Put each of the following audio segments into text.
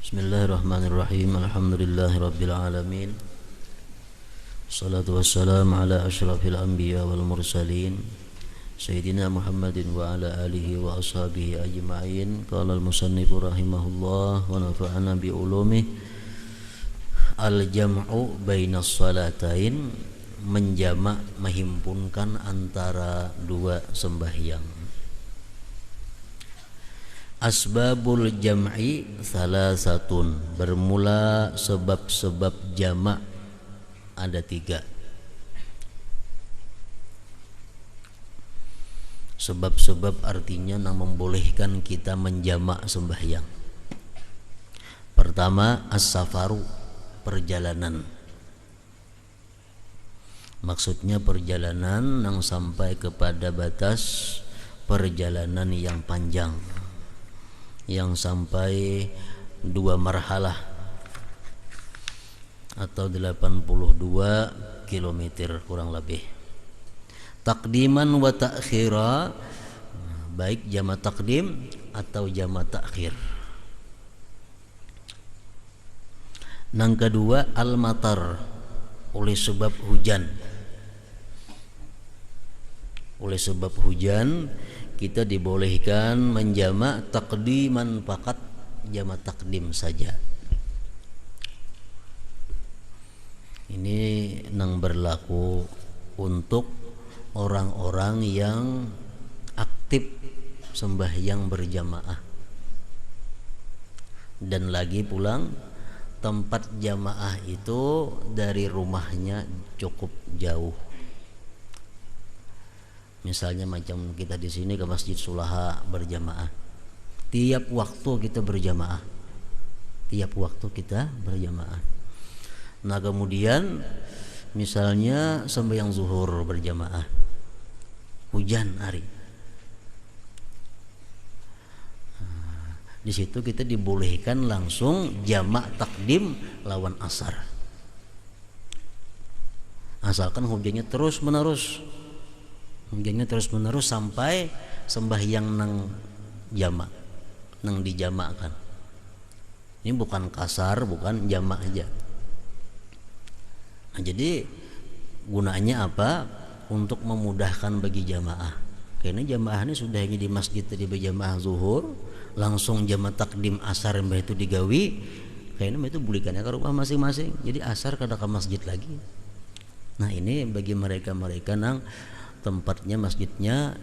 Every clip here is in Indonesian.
Bismillahirrahmanirrahim. Alhamdulillahirabbil alamin. Wassalatu wassalamu ala asyrafil anbiya wal mursalin Sayyidina Muhammadin wa ala alihi wa ashabihi ajma'in. Qala al-musannifu rahimahullah wa nafa'ana bi ulumih. Al-jam'u bainas salatain, menjamak, menghimpunkan antara dua sembahyang. Asbabul jam'i salasatun, bermula sebab-sebab jamak ada 3. Sebab-sebab artinya yang membolehkan kita menjamak sembahyang. Pertama, as-safaru, perjalanan. Maksudnya perjalanan yang sampai kepada batas perjalanan yang panjang, yang sampai 2 marhalah atau 82 km kurang lebih. Takdiman wa ta'khira, baik jamak takdim atau jamak takhir. Yang kedua, al-matar, oleh sebab hujan. Oleh sebab hujan kita dibolehkan menjamak takdiman, fakat jamak takdim saja. Ini yang berlaku untuk orang-orang yang aktif sembahyang berjamaah, dan lagi pulang tempat jamaah itu dari rumahnya cukup jauh. Misalnya macam kita di sini ke Masjid Sulaha berjamaah, tiap waktu kita berjamaah, Nah kemudian misalnya sembahyang zuhur berjamaah, hujan hari, di situ kita dibolehkan langsung jamak takdim lawan asar, asalkan hujannya terus menerus sampai sembahyang nang jamak, nang dijamakkan. Ini bukan kasar, bukan jamak aja. Nah, jadi gunanya apa? Untuk memudahkan bagi jamaah. Karena jamaah ini sudah hanya di masjid tadi berjamaah zuhur, langsung jamak takdim asar mbah itu digawi, kayaknya mbah itu bulikannya ke rumah masing-masing. Jadi asar kada ke masjid lagi. Nah, ini bagi mereka-mereka nang tempatnya masjidnya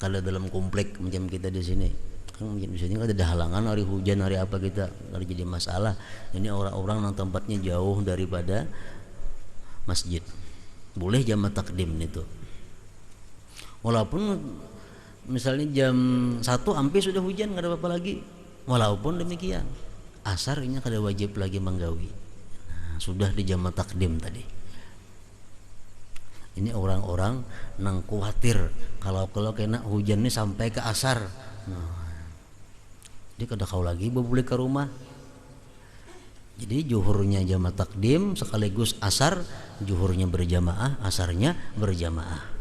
kalau dalam komplek macam kita di sini. Kan di sini ada halangan hari hujan hari apa, kita ada jadi masalah. Ini orang-orang yang tempatnya jauh daripada masjid, boleh jamak takdim itu. Walaupun misalnya jam 1 hampir sudah hujan, nggak ada apa-apa lagi. Walaupun demikian, asarnya kada wajib lagi menggawi. Nah, sudah di jamak takdim tadi. Ini orang-orang nang khawatir kalau kena hujan ini sampai ke asar. Nah, dia kada kau lagi boleh ke rumah. Jadi juhurnya jamak takdim sekaligus asar, juhurnya berjamaah, asarnya berjamaah.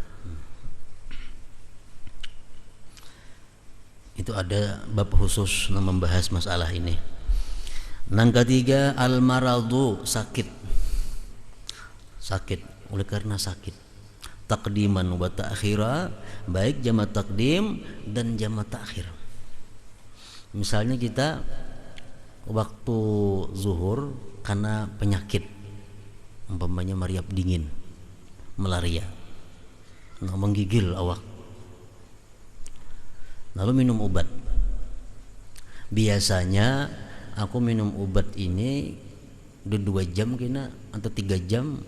Itu ada bab khusus yang membahas masalah ini. Yang ketiga, al-maradu, sakit. Oleh karena sakit. Takdiman wa ta'khira, baik jamak takdim dan jamak takhir. Misalnya kita waktu zuhur karena penyakit, umpamanya mariap dingin, malaria, menggigil awak, lalu minum obat. Biasanya aku minum obat ini udah 2 jam kena atau 3 jam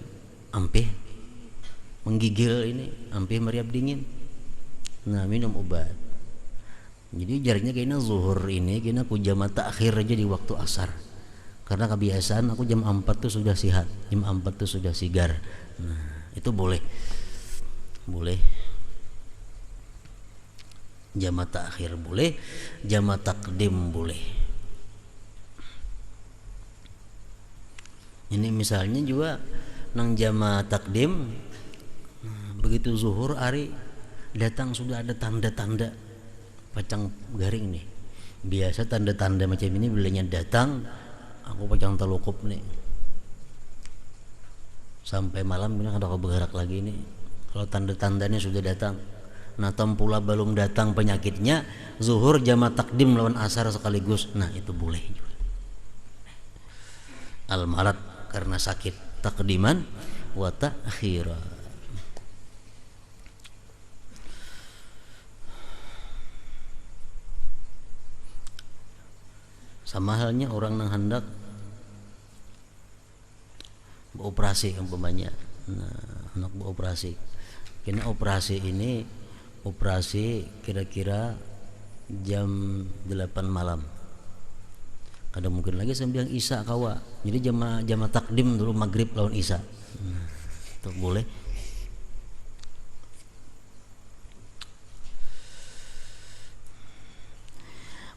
ampih menggigil ini, ampih mariap dingin. Nah, minum obat. Jadi jarinya kayaknya zuhur ini kayaknya aku jamak takhir aja di waktu asar, karena kebiasaan aku jam 4 tuh sudah sihat, jam 4 tuh sudah sigar. Nah, itu boleh jamak takhir, boleh jamak takdim, boleh. Ini misalnya juga nang jamak takdim, begitu zuhur hari datang sudah ada tanda-tanda pacang garing nih, Biasa tanda-tanda macam ini bilanya datang, aku pajang telukup nih. Sampai malam ini kada aku bergerak lagi nih. Kalau tanda-tandanya sudah datang. Nah, pula belum datang penyakitnya, zuhur jama takdim lawan asar sekaligus. Nah, itu boleh juga. Al-marad karena sakit, takdiman wa ta'khiran. Sama halnya orang yang hendak beroperasi umpamanya. Nah, hendak beroperasi. Kini operasi ini operasi kira-kira jam 8 malam. Kadang mungkin lagi sembiang isya kawa. Jadi jama takdim dulu maghrib lawan isya. Itu boleh.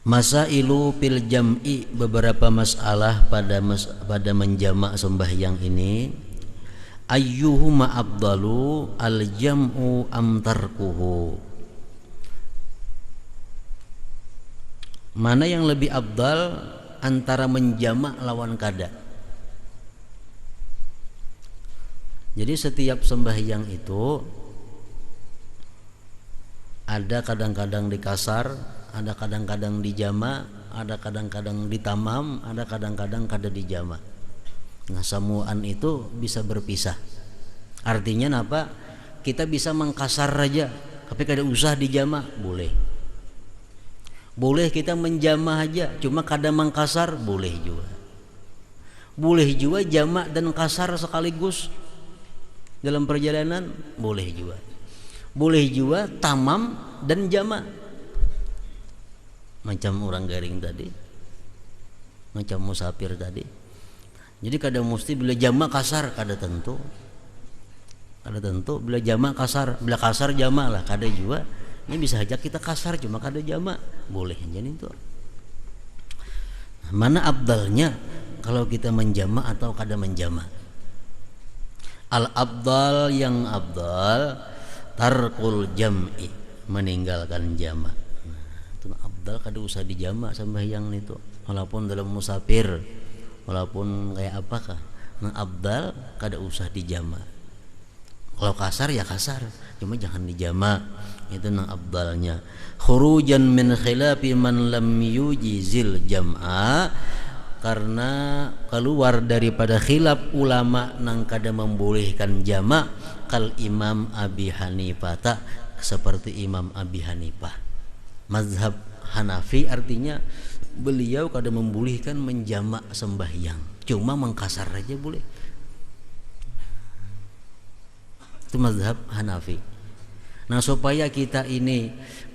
Masailu fil jam'i, beberapa masalah pada menjamak sembahyang ini. Ayyuhuma afdalu al jam'u am tarkuhu, mana yang lebih afdal antara menjamak lawan kada. Jadi setiap sembahyang itu ada kadang-kadang di kasar, ada kadang-kadang di jama, ada kadang-kadang di tamam, ada kadang-kadang kada di jama. Nah, samuan itu bisa berpisah. Artinya apa? Kita bisa mengkasar aja, tapi kada usah di jama, boleh. Boleh kita menjama aja, cuma kada mengkasar, boleh juga. Boleh juga jama dan kasar sekaligus dalam perjalanan, boleh juga. Boleh juga tamam dan jama. Macam orang garing tadi, macam musafir tadi. Jadi kada mesti bila jama kasar, kada tentu. Kada tentu bila jama kasar, bila kasar jama lah, kada juga. Ini bisa aja kita kasar cuma kada jama, boleh jadi itu. Mana abdalnya kalau kita menjama atau kada menjama? Al abdal, yang abdal tarkul jam'i, meninggalkan jama. Itu abdal kada usah dijama sembahyang itu, walaupun dalam musafir, walaupun kayak apakah. Nah, abdal kada usah dijama. Kalau kasar ya kasar, cuma jangan dijama. Itu nang abdalnya. Khurujan min khilafi man lam yujizil jam'a, karena keluar daripada khilaf ulama nang kada membolehkan jama, kal Imam Abi Hanifah, seperti Imam Abi Hanifah. Mazhab Hanafi artinya beliau kada membolehkan menjamak sembahyang, cuma mengkasar aja boleh. Itu mazhab Hanafi. Nah, supaya kita ini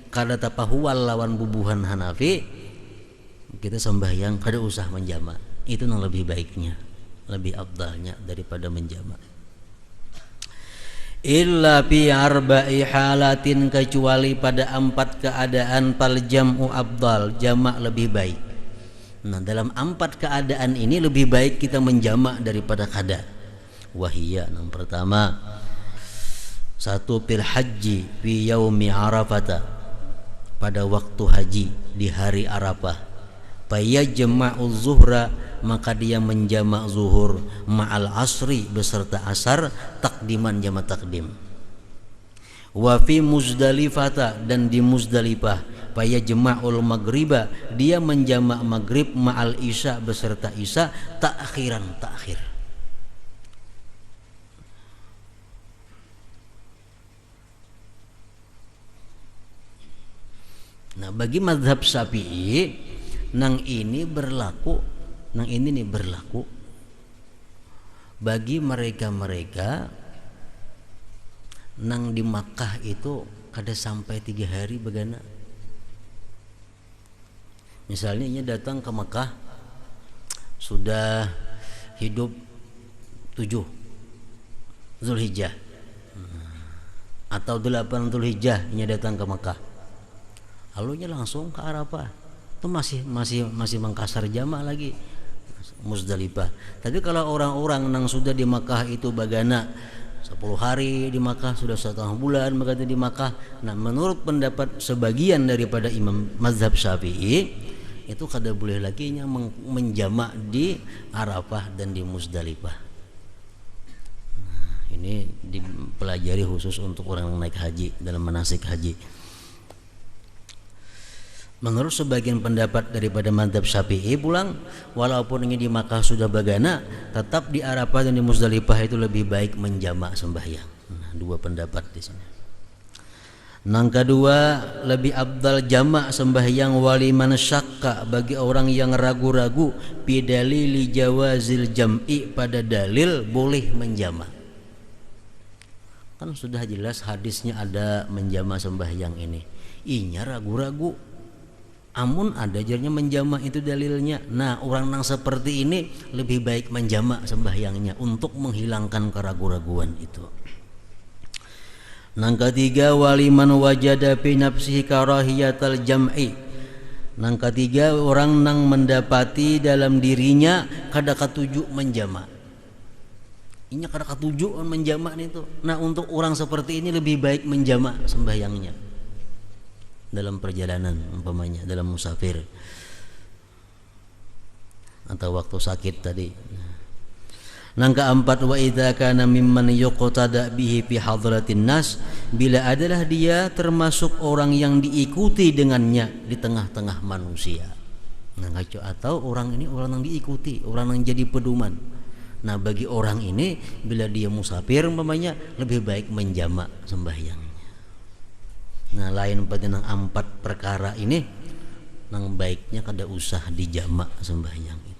kada tapahual lawan bubuhan Hanafi, kita sembahyang kada usah menjamak. Itu yang lebih baiknya, lebih afdalnya daripada menjamak. Illa fi arba'i halatin, kecuali pada 4 keadaan pal jam'u afdal, jamak lebih baik. Nah, dalam 4 keadaan ini lebih baik kita menjamak daripada kada. Wahiyya, yang pertama, 1 fil haji fi yaumi arafata, pada waktu haji di hari Arafah. Fayajma'u zuhra, maka dia menjamak zuhur, ma'al asri, beserta asar, takdiman jama takdim. Wa fi Muzdalifata, dan di Muzdalifah, fayajma'ul maghriba, dia menjamak maghrib, ma'al isya, beserta isya, ta'khiran, ta'khir. Nah, bagi mazhab Syafi'i, nang ini berlaku bagi mereka-mereka nang di Makkah itu kada sampai 3 hari begana. Misalnya ini datang ke Makkah sudah hidup 7 Zulhijjah atau 8 Zulhijjah, ini datang ke Makkah, lalunya langsung ke Arafah. Itu masih mengkasar jama lagi Muzdalifah. Tapi kalau orang-orang yang sudah di Makkah itu bagana 10 hari di Makkah, sudah 1,5 bulan berada di Makkah. Nah, menurut pendapat sebagian daripada imam mazhab Syafi'i, itu kada boleh lagi nya menjamak di Arafah dan di Muzdalifah. Nah, ini dipelajari khusus untuk orang yang naik haji dalam manasik haji. Menurut sebagian pendapat daripada mazhab Syafi'i pulang, walaupun ini di Makkah sudah bagana, tetap di Arafah dan di Muzdalifah itu lebih baik menjamak sembahyang. Nah, dua pendapat di sini. Yang kedua, lebih abdal jamak sembahyang waliman syakka bagi orang yang ragu-ragu bidalili jawazil jam'i pada dalil boleh menjamak. Kan sudah jelas hadisnya ada menjamak sembahyang ini. Inya ragu-ragu. Amun ada jarnya menjamak itu dalilnya. Nah, orang yang seperti ini lebih baik menjamak sembahyangnya untuk menghilangkan keraguan-raguan itu. Nang ketiga, waliman wajada fi nafsihi karahiyatal jam'i. Nang ketiga, orang nang mendapati dalam dirinya kada katuju menjamak. Inya kada katuju menjamak itu. Nah, untuk orang seperti ini lebih baik menjamak sembahyangnya dalam perjalanan, umpamanya dalam musafir atau waktu sakit tadi. Nang keempat, wa idza kana mimman yuqtada bihi fi hadratin nas, bila adalah dia termasuk orang yang diikuti dengannya di tengah-tengah manusia. Nah, atau orang ini orang yang diikuti, orang yang jadi pedoman. Nah, bagi orang ini bila dia musafir umpamanya lebih baik menjamak sembahyang. Nah, lain pada nang empat perkara ini, nang baiknya kada usah dijamak sembahyang itu.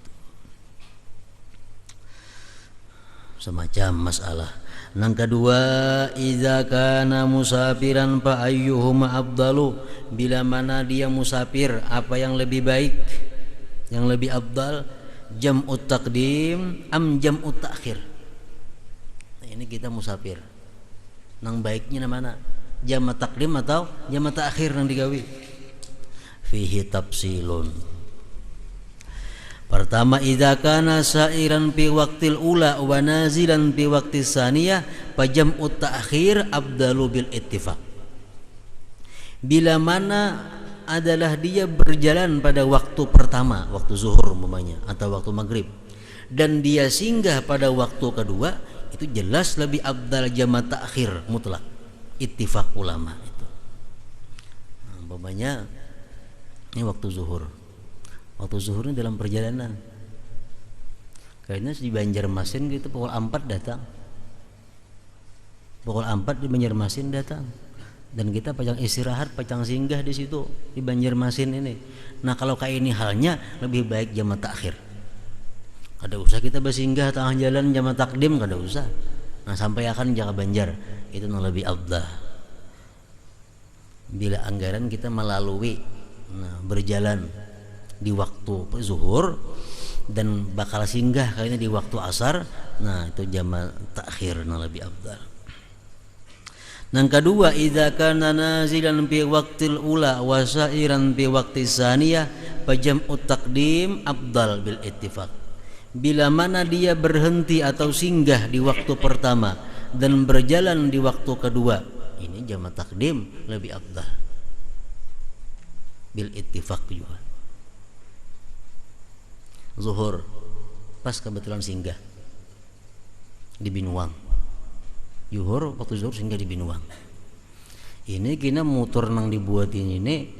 Semacam masalah. Nang kedua, idza kana musafiran fa ayyuhuma afdalu, bila mana dia musafir apa yang lebih baik, yang lebih afdal, jam'ut taqdim am jam'ut ta'khir. Nah, ini kita musafir. Nang baiknya mana? Jamak takdim atau jamak ta'khir yang digawi. Fihi tafsilun. Pertama, idza kana sa'iran fi waqtil ula wa nazilan fi waqtis saniyah fa jam'ut ta'khir afdalu bil ittifaq. Bila mana adalah dia berjalan pada waktu pertama, waktu zuhur umpamanya atau waktu maghrib, dan dia singgah pada waktu kedua, itu jelas lebih afdal jamak ta'khir mutlak. Ittifaq ulama itu. Umpamanya ini waktu zuhur. Waktu zuhur ini dalam perjalanan. Kayaknya di Banjarmasin gitu pukul 4 datang. Pukul 4 di Banjarmasin datang. Dan kita pacang istirahat, pacang singgah di situ di Banjarmasin ini. Nah, kalau kayak ini halnya lebih baik jamak takhir. Kada usah kita bersinggah tengah jalan jamak takdim, kada usah. Nah, sampai akan Jaka Banjar itu yang lebih afdal. Bila anggaran kita melalui, nah, berjalan di waktu zuhur dan bakal singgah kayaknya di waktu asar, nah itu jamak takhir yang lebih afdal. Yang kedua, idza kana nazilan fi waqtil ula wa sa'iran fi waqtis saniyah fa jam'ut taqdim afdal bil ittifaq. Bila mana dia berhenti atau singgah di waktu pertama dan berjalan di waktu kedua, ini jamak takdim lebih afdal bil ittifaq juga. Zuhur pas kebetulan singgah di Binuang. Zuhur waktu zuhur singgah di Binuang. Ini kita motor nang dibuatin ini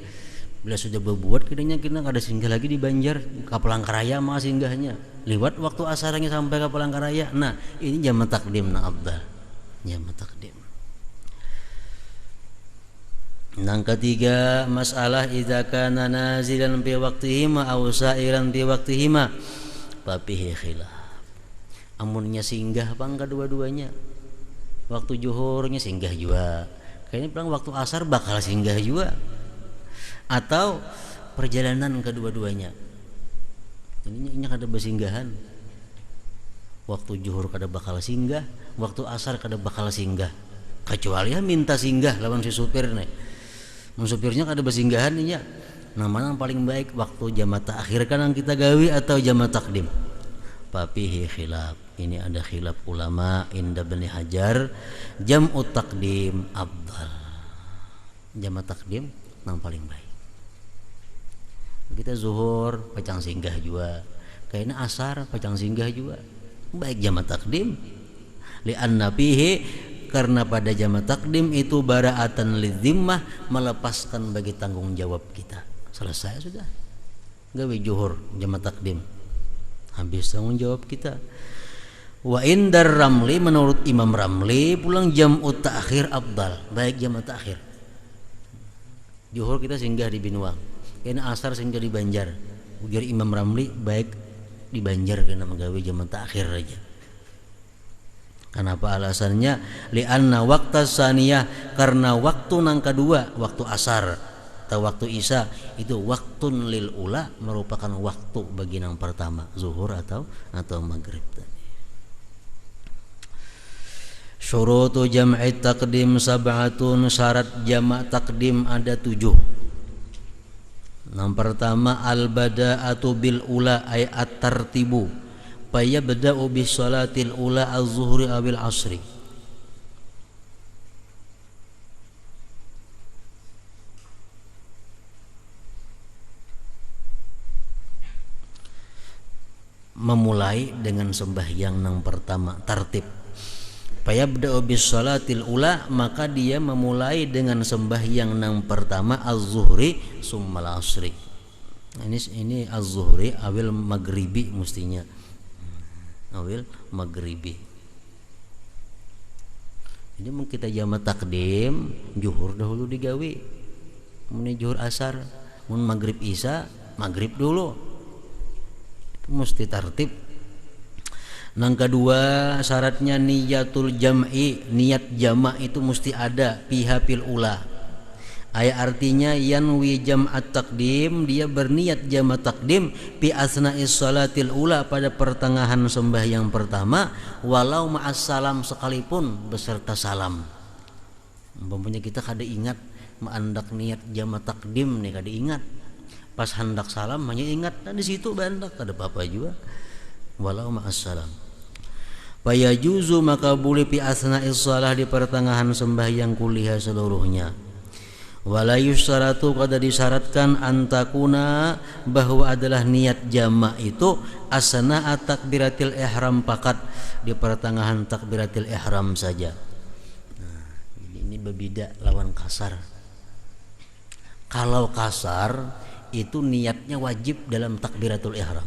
bila sudah berbuat kita ada singgah lagi di Banjar ke Palangkaraya mah singgahnya lewat waktu asarnya sampai ke Palangkaraya. Nah, ini jamak takdim na afdal. Jamak takdim. Yang ketiga, masalah idza kana nazilan fi waqtihima aw sa'iran fi waqtihima fa fihi khilaf. Amunnya singgah apa enggak dua-duanya? Waktu zuhurnya singgah juga. Kayaknya pulang waktu asar bakal singgah juga. Atau perjalanan kedua-duanya. Ini kada bersinggahan. Waktu zuhur kada bakal singgah, waktu asar kada bakal singgah. Kecuali ya minta singgah lawan si supir nih. Supirnya kada bersinggahan nya. Nah, mana yang paling baik waktu jamak ta'khir kan yang kita gawi atau jamak takdim? Papihi khilaf. Ini ada khilaf ulama inda Ibnu Hajar, jam'u taqdim afdal. Jamak takdim yang paling baik. Kita kita zuhur pacang singgah juga, kayaknya asar pacang singgah juga, baik jama takdim li'anna fihi, karena pada jama takdim itu bara'atan lidzimmah, melepaskan bagi tanggung jawab kita. Selesai sudah, gawe zuhur jama takdim, habis tanggung jawab kita. Wa indar Ramli, menurut Imam Ramli pulang jam'u ta'khir afdal, baik jama ta'khir. Zuhur kita singgah di Binuang, kena asar singgah di Banjar. Ujar Imam Ramli baik di Banjar kena menggawe jama ta'khir aja. Kenapa alasannya? Li'anna waqta saniyah, karena waktu nang kedua, waktu asar atau waktu isya itu waktun lil ula, merupakan waktu bagi nang pertama, zuhur atau maghrib tadi. Syurutu jam'i taqdim sab'atun, syarat jamak takdim ada 7. Yang pertama al-bada'atu bil ula ay at-tartibu, fayabda'u bis salatil ula az-zuhri abil asri. Memulai dengan sembahyang yang pertama, tartib. Fayabda'u bis salatil ula, maka dia memulai dengan sembahyang yang pertama az-zuhri summal asri. Ini az-zuhri awil maghribi mestinya. Awil maghribi. Jadi mau kita jama takdim, zuhur dahulu digawe. Mun zuhur asar, mun maghrib isya, maghrib dulu. Itu mesti tertib. Yang kedua syaratnya niyatul jam'i, niat jama' itu mesti ada piha fil ula. Artinya yanwi jam'at takdim, dia berniat jama' takdim fi asna'is salatil ula, pada pertengahan sembahyang pertama, walau ma'as salam, sekalipun beserta salam. Umpamanya kita kada ingat mendak niat jama' takdim nih, kada ingat. Pas hendak salam hanya ingat, dan di situ bandak kada apa-apa juga. Walau ma'as salam. Fayajuzu, maka boleh fi asna'is shalah, di pertengahan sembahyang kuliah seluruhnya. Wala yusyaratu, kada disyaratkan antakuna, bahwa adalah niat jama' itu asna'a takbiratil ihram, fakat di pertengahan takbiratil ihram saja. Nah, ini berbeda lawan kasar. Kalau kasar itu niatnya wajib dalam takbiratul ihram.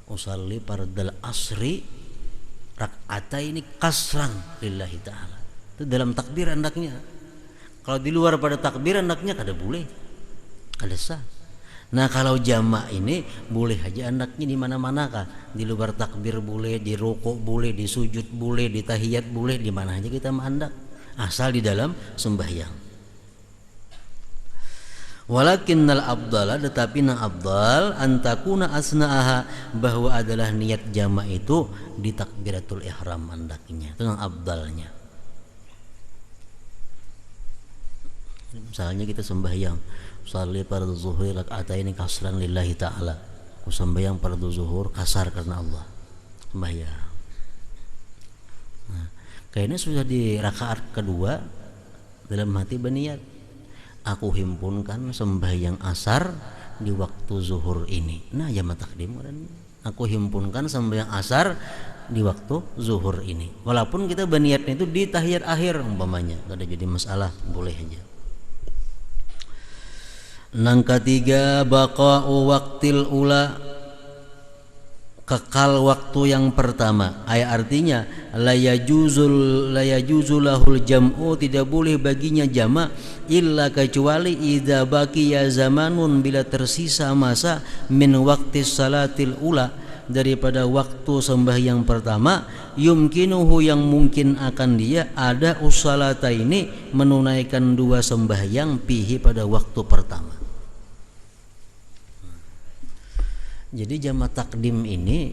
Usalli fardal asri rak'ataini kasran lillahi ta'ala. Itu dalam takbir hendaknya. Kalau di luar pada takbir hendaknya kada boleh, kada sah. Nah kalau jama' ini boleh aja hendaknya di mana-mana kah? Di luar takbir boleh, di rukuk boleh, di sujud boleh, di tahiyat boleh, di mana aja kita hendak, asal di dalam sembahyang. Walakinnal abdala, tetapi na abdal antakuna asna'aha, bahwa adalah niat jama' itu di takbiratul ihram hendaknya. Itu yang abdalnya. Misalnya kita sembahyang sholli fardhu zuhur rak'ataini kasran lillahi ta'ala, aku sembahyang fardhu zuhur kasar karena Allah, sembahyang. Nah, kayaknya sudah di rakaat kedua dalam hati berniat, aku himpunkan sembahyang asar di waktu zuhur ini. Nah jama' takdim kan, aku himpunkan sembahyang asar di waktu zuhur ini. Walaupun kita berniatnya itu di tahiyat akhir umpamanya, kada jadi masalah, boleh aja. Yang ketiga baqa'u waqtil ula, kekal waktu yang pertama. Artinya la yajuzu lahul jam'u, tidak boleh baginya jama' illa kecuali idza baqiya zamanun, bila tersisa masa min waqtis salatil ula, daripada waktu sembahyang pertama, yumkinuhu, yang mungkin akan dia ada usalata ini, menunaikan dua sembahyang pihi pada waktu pertama. Jadi jama' takdim ini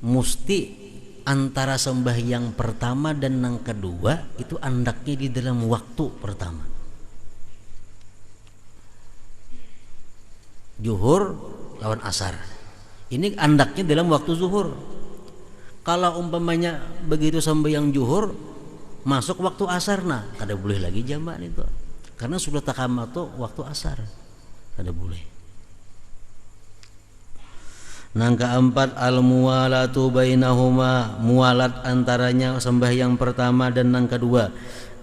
mesti antara sembahyang pertama dan yang kedua itu andaknya di dalam waktu pertama. Zuhur lawan asar, ini andaknya dalam waktu zuhur. Kalau umpamanya begitu sembahyang zuhur masuk waktu asar, nah kada boleh lagi jama' itu, karena sudah takamatu waktu asar, kada boleh. Nang keempat al-muwalatu bainahuma, mualat antaranya sembahyang pertama dan nang kedua.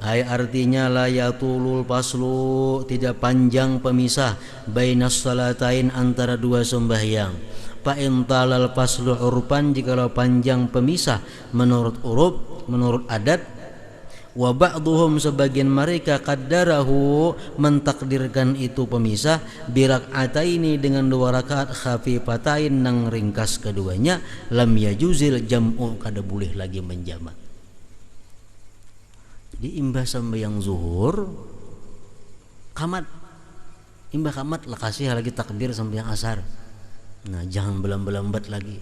Ay artinya la yatulul paslu, tidak panjang pemisah bainas salatain antara dua sembahyang. Fa in talal paslu urpan, jikalau panjang pemisah menurut uruf, menurut adat. Wa ba'duhum, sebagian mereka qaddarahu, mentakdirkan itu pemisah birak'ataini, dengan 2 rakaat khafifatain nang ringkas keduanya, lam yajuzil jam'u, kada boleh lagi menjamak. Jadi imbah sembahyang zuhur kamat, imbah kamat lah kasih lagi takbir sembahyang asar. Nah, jangan belambat lagi.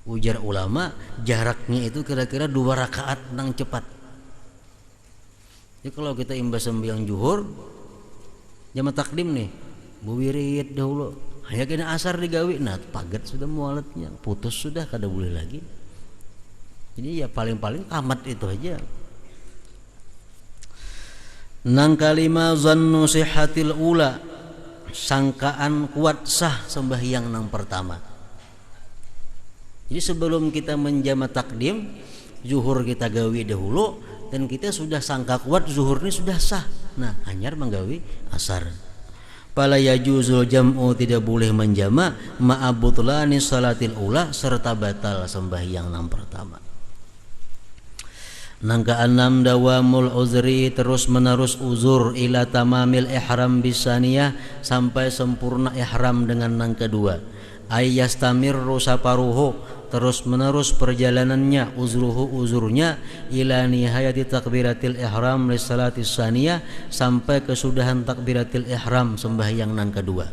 Ujar ulama, jaraknya itu kira-kira 2 rakaat nang cepat. Jadi kalau kita imbas sembahyang zuhur jama takdim nih, buwirit dahulu, hanya kena asar digawi, nah pagat sudah mualatnya, putus sudah, kada boleh lagi. Jadi ya paling-paling kamat itu aja. Nang kalima zannu sihhatil ula, sangkaan kuat sah sembahyang nang pertama. Jadi sebelum kita menjama takdim, zuhur kita gawi dahulu, dan kita sudah sangka kuat zuhur ini sudah sah. Nah, hanyar menggawi asar. Fala yajuzul jam'u, tidak boleh menjama ma'abutlani salatil ula, serta batal sembahyang nang pertama. Nang keenam dawamul uzri, terus menerus uzur ila tamamil ihram bisaniyah, sampai sempurna ihram dengan nang kedua. Ayyastamirru saparuhu, terus menerus perjalanannya, uzurnya ila nihayati takbiratil ihram li salatis saniyah, sampai kesudahan takbiratil ihram sembahyang nang kedua.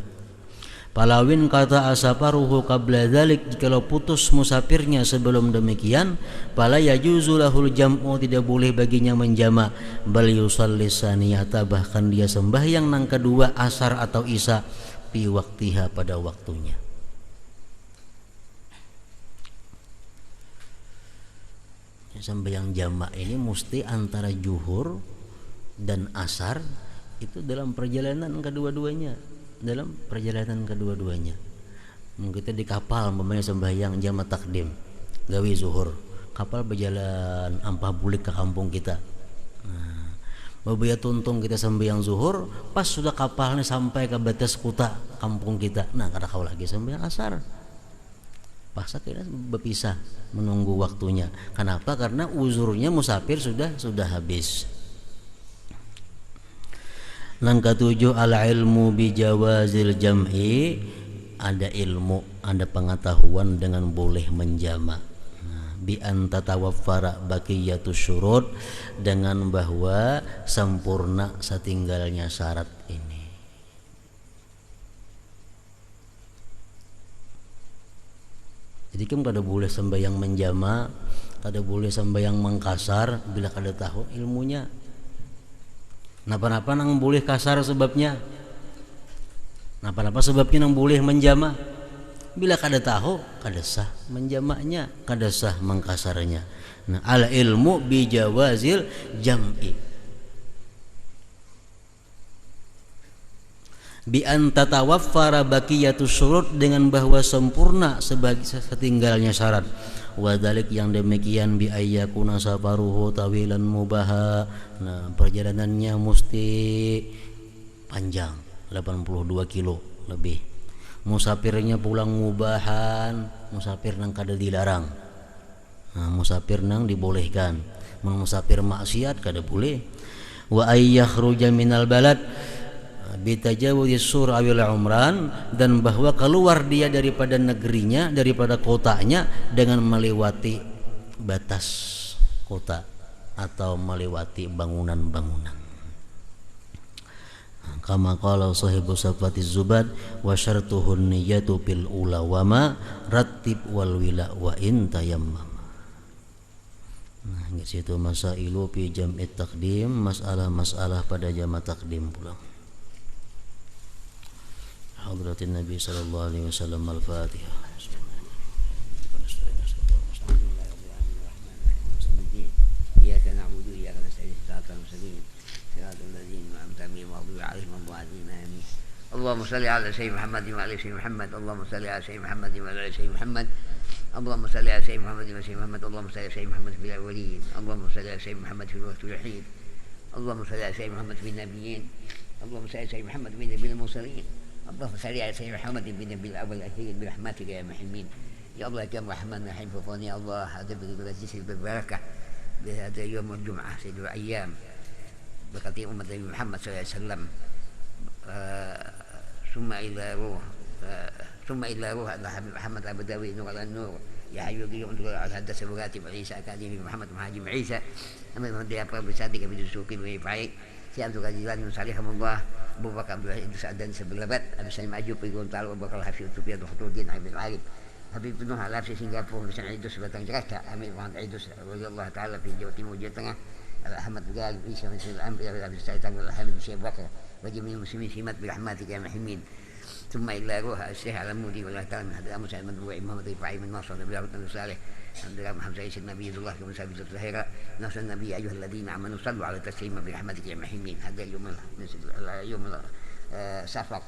Palawin kata asaparuhu qabla dzalik, jikalau putus musafirnya sebelum demikian, fala yajuzu lahul jam'u, tidak boleh baginya menjama, bal yusalli saniyata, bahkan dia sembahyang nang kedua asar atau isya fi waktiha, pada waktunya. Sembahyang jamak ini mesti antara zuhur dan asar itu dalam perjalanan kedua-duanya, Mungkin kita di kapal umpamanya sembahyang jamak takdim gawi zuhur, kapal berjalan ampah bulik ke kampung kita. Nah, babaya tuntung kita sembahyang zuhur, pas sudah kapalnya sampai ke batas kota kampung kita, nah kada kau lagi sembahyang asar. Paksa kita berpisah menunggu waktunya. Kenapa? Karena uzurnya musafir sudah habis. Nang ketujuh al ilmu bi jawazil jam'i, ada ilmu, ada pengetahuan dengan boleh menjama. Bi an tatawaffara baqiyatus syurut, dengan bahwa sempurna setinggalnya syarat ini. Jadi kan kada boleh sembahyang menjama, kada boleh sembahyang mengkasar bila kada tahu ilmunya. Napa-napa nang boleh kasar sebabnya, napa-napa sebabnya nang boleh menjama. Bila kada tahu, kada sah menjamaknya, kada sah mengkasarnya. Nah, al ilmu bi jawazil jam'i. Bi an tatawaffara baqiyatus syurut, dengan bahwa sempurna sebagai setinggalnya syarat. Wa dzalik, yang demikian, bi ayyakuna safaruhu tawilan mubaha. Nah, perjalanannya mesti panjang, 82 kilo lebih. Musafirnya pulang mubahan, musafir nang kada dilarang. Nah, musafir nang dibolehkan. Musafir maksiat kada boleh. Wa ayyakhruja minal balad bitajawuzi sur awil umran, dan bahwa keluar dia daripada negerinya, daripada kotanya, dengan melewati batas kota atau melewati bangunan-bangunan. Kama qala sahibu safatiz zubad wa syartuhun niyatu fil ula wa ma rattib wal wila wa in tayammam. Nah, di situ masailu fi jam'it taqdim, masalah-masalah pada jama' takdim pula. Hadratin Nabi sallallahu alaihi wasallam. Al-Fatihah. Iyyaka na'budu wa iyyaka nasta'in. Shiratal mustaqim. Shiratal ladzina an'amta 'alaihim ghairil maghdubi 'alaihim waladdallin. اللهم صل على سيدنا محمد وعلى سيدنا محمد. اللهم صل على سيدنا محمد وعلى سيدنا محمد. اللهم صل على سيدنا محمد وعلى سيدنا محمد. اللهم صل على سيدنا محمد في الأولين. اللهم صل على سيدنا محمد في الوقت الوحيد. اللهم صل على سيدنا محمد في النبيين. اللهم صل على سيدنا محمد في النبي المرسلين. اللهم صل على سيدنا محمد في النبي الأول الأخير برحمتك يا محمين. يا الله كم رحمن رحيم فضلني يا الله هذا بالجزء بالبركة بهذا يوم الجمعة سيد الأيام بقدر أمة النبي محمد صلى الله عليه وسلم. ثم إلى روح الحبيب محمد البدوي نور على النور يا حي القيوم انظر على حدث وراتب عيسى أكاديمي محمد مهاجم عيسى أمر من دي أبرا بسادك في السوق ويفعي سيادة الجيلان صالحهم الله أبو بكر عبد الوحيد سعدان سبلبت أبو سليم أجوب يقول تعالوا أبو بكر الحفيظ وتوبيا دكتور دين عبد العارف حبيب نوح على في سنغافورة بسنة عيدوس batang Jakarta أمير محمد عيدوس رضي الله تعالى في Jawa Timur Jawa Tengah أحمد بلال عيسى من سيد الأنبياء أبي سعيد عبد الحميد الشيخ بكر وجميع المسلمين سمات برحمتك يا محمين. ثم إلى روح الشيخ العمودي والله تعالى من هذا أمس المدعو محمد رفاعي من ناصر نبي الله صالح الحمد لله محمد عيسى النبي الله كما سابق الظهيرة ناصر النبي أيها الذين آمنوا صلوا على تسليما برحمتك يا محمين. هذا يوم سفر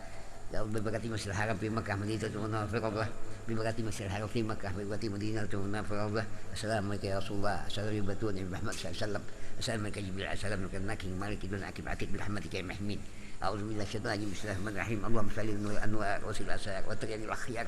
ببركة مسجد الحرام في مكة مدينة المنورة ببركة مسجد الحرام في مكة ببركة مدينة المنورة. السلام عليك يا رسول الله. السلام عليكم النبي محمد صلى الله عليه وسلم. السلام عليك جبريل. السلام عليك الملك المالك دون عقب عتيق برحمتك يا محمين. أعوذ بالله الشيطان الرجيم. بسم الله الرحمن الرحيم. اللهم صل على الأنوار وسل الأسرار والطريق الأخيار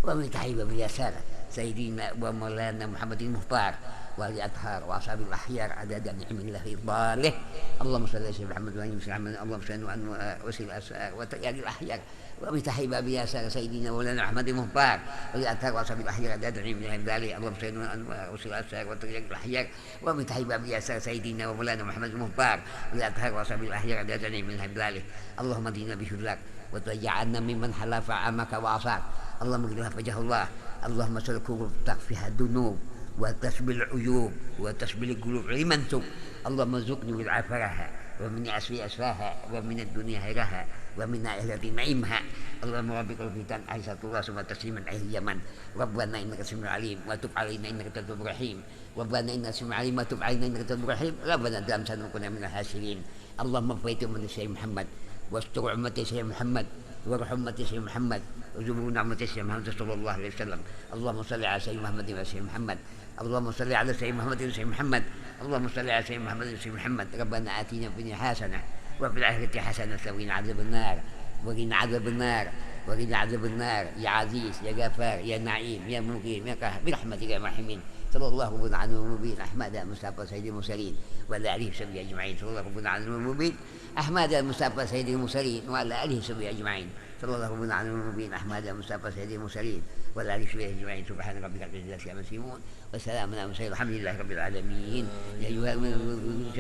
ومن تحيب باليسار سيدنا ومولانا محمد المختار والأطهار وأصحاب الأحيار عدد نعم الله إضلاله. اللهم صل على سيدنا محمد وعلى محمد. اللهم صل على الأنوار وسل الأسرار والطريق الأحيار ومن تحيب باليسار سيدنا ومولانا محمد المختار والأطهار وأصحاب الأحيار عدد نعم الله إضلاله. اللهم صل على الأنوار وسل الأسرار والطريق الأحيار ومن تحيب باليسار سيدنا ومولانا محمد المختار والأطهار وأصحاب الأحيار عدد نعم الله إضلاله. اللهم دينا بشرك وتجعلنا ممن حلف عمك وعصاك. اللهم اجعلها وجه الله. اللهم صل تكفيها الذنوب وتشبي العيوب وتشبي القلوب لمن تب. اللهم ارزقني بالعفرها ومن أسفي أسفاها ومن الدنيا خيرها ومن آخرة نعيمها. اللهم ربك الفتن عيسى الله ثم تسليما عليه اليمن. ربنا إنك سميع عليم وتب علينا إنك تواب رحيم. ربنا إنك سميع عليم وتب علينا إنك تواب رحيم. ربنا دام سنكون من الحاسرين. اللهم اغفر من الشيخ محمد واستر أمة الشيخ محمد وارحم أمة الشيخ محمد وزبور نعمة الشيخ محمد صلى الله عليه وسلم. اللهم صل على سيدنا محمد وعلى سيدنا محمد. اللهم صل على سيدنا محمد وعلى سيدنا محمد. اللهم صل على سيدنا محمد وعلى سيدنا محمد. ربنا آتنا في الدنيا حسنة وفي الآخرة حسنة وقنا عذاب النار وقنا عذاب النار وقنا عذاب النار يا عزيز يا غفار يا نعيم يا مقيم يا قهر برحمتك يا راحمين. صلى الله ربنا على المبين أحمد مصطفى سيد المرسلين وعلى آله وصحبه أجمعين. صلى الله ربنا على المبين أحمد مصطفى سيد المرسلين وعلى آله وصحبه أجمعين. صلى الله ربنا على المبين أحمد مصطفى سيد المرسلين وعلى آله وصحبه أجمعين. سبحان ربك رب العزة عما يصفون وسلام على المرسلين الحمد لله رب العالمين. يا أيها المؤمنون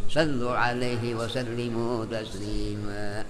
صلوا عليه وسلموا تسليما.